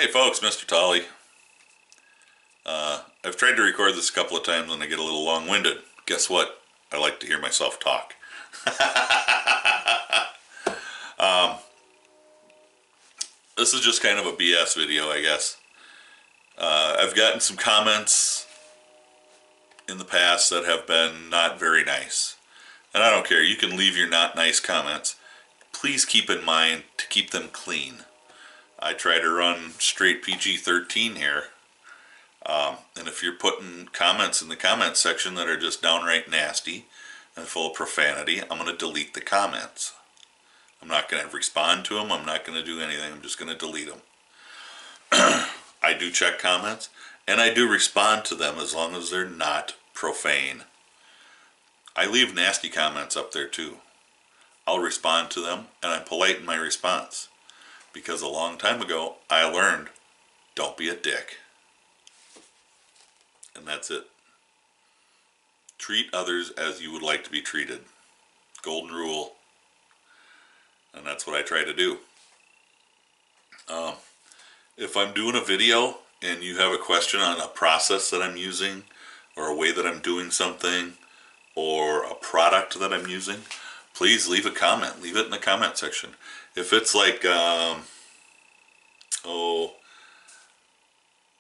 Hey folks, Mr. Tolly. I've tried to record this a couple of times and I get a little long-winded. Guess what? I like to hear myself talk. This is just kind of a BS video, I guess. I've gotten some comments in the past that have been not very nice. And I don't care, you can leave your not nice comments. Please keep in mind to keep them clean. I try to run straight PG-13 here. And if you're putting comments in the comment section that are just downright nasty and full of profanity, I'm going to delete the comments. I'm not going to respond to them. I'm not going to do anything. I'm just going to delete them. I do check comments, and I do respond to them as long as they're not profane. I leave nasty comments up there too. I'll respond to them, and I'm polite in my response. Because a long time ago, I learned, don't be a dick. And that's it. Treat others as you would like to be treated. Golden rule. And that's what I try to do. If I'm doing a video and you have a question on a process that I'm using, or a way that I'm doing something, or a product that I'm using, please leave a comment. Leave it in the comment section. If it's like,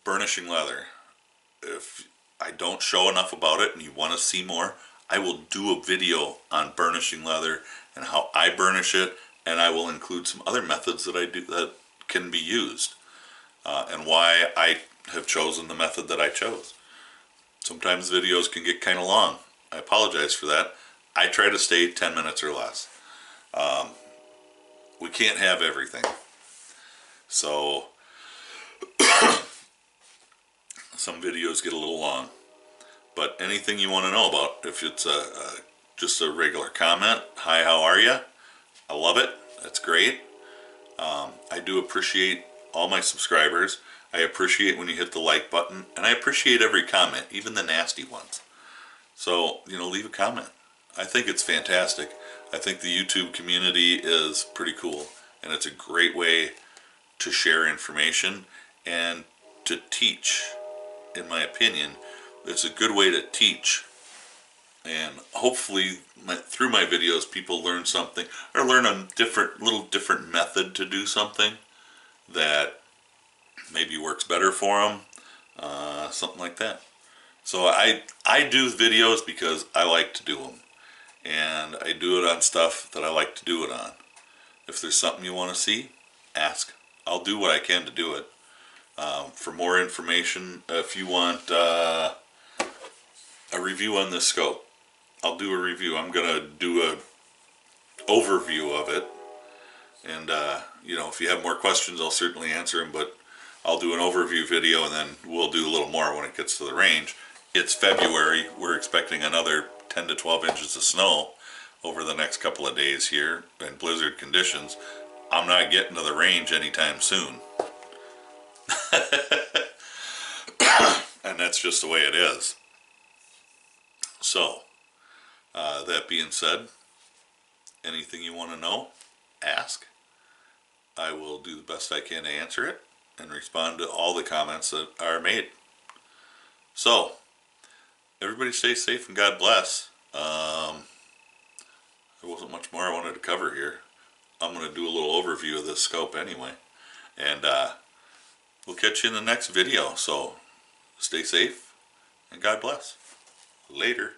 burnishing leather. If I don't show enough about it and you want to see more, I will do a video on burnishing leather and how I burnish it, and I will include some other methods that I do that can be used, and why I have chosen the method that I chose. Sometimes videos can get kind of long. I apologize for that. I try to stay 10 minutes or less. We can't have everything. So some videos get a little long. But anything you want to know about, if it's just a regular comment, hi, how are you? I love it. That's great. I do appreciate all my subscribers. I appreciate when you hit the like button, and I appreciate every comment, even the nasty ones. So, leave a comment. I think it's fantastic. I think the YouTube community is pretty cool, and it's a great way to share information and to teach. In my opinion, it's a good way to teach, and hopefully through my videos people learn something, or learn a little different method to do something that maybe works better for them, something like that. So I do videos because I like to do them, and I do it on stuff that I like to do it on. If there's something you want to see, ask. I'll do what I can to do it. For more information, if you want a review on this scope, I'll do a review. I'm going to do a overview of it, and if you have more questions, I'll certainly answer them, but I'll do an overview video, and then we'll do a little more when it gets to the range. It's February. We're expecting another 10 to 12 inches of snow over the next couple of days here in blizzard conditions. I'm not getting to the range anytime soon. And that's just the way it is. So, that being said, anything you want to know, ask. I will do the best I can to answer it and respond to all the comments that are made. So, everybody stay safe and God bless. There wasn't much more I wanted to cover here. I'm going to do a little overview of this scope anyway. And we'll catch you in the next video. So, stay safe and God bless. Later.